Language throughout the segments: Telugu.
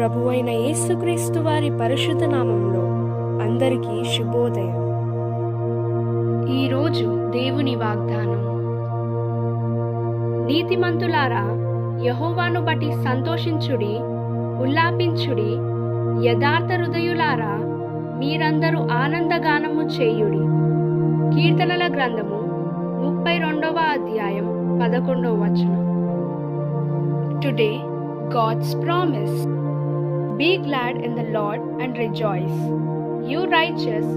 ప్రభువైన యేసుక్రీస్తు వారి పరిశుద్ధ నామంలో అందరికీ శుభోదయం. ఈరోజు దేవుని వాగ్దానం. నీతిమంతులారా, యెహోవాను బట్టి సంతోషించుడి, ఉల్లాపించుడి. యథార్థ హృదయులారా, మీరందరూ ఆనందగానము చేయుడి. కీర్తనల గ్రంథము 32వ అధ్యాయం 11వ వచనం. Today, God's promise. Be glad in the Lord and rejoice, you righteous,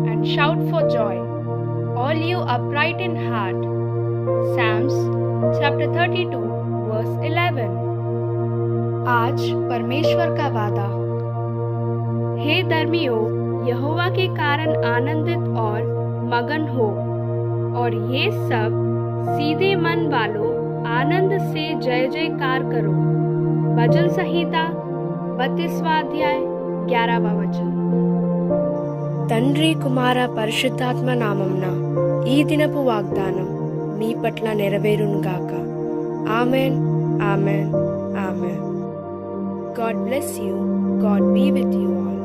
and shout for joy, all you upright in heart. Psalms chapter 32 verse 11. आज परमेश्वर का वादा. हे धर्मियों, यहोवा के कारण आनंदित और मगन हो, और ये सब सीधे मन वालों आनंद से जय जयकार करो. भजन संहिता 32वां अध्याय 11वां वचन. తండ్రి కుమార పరిశుద్ధాత్మ నామమున ఈ దినపు వాగ్దానం మీ పట్ల నెరవేరునుగాక. Amen, amen, amen. God bless you. God be with you all.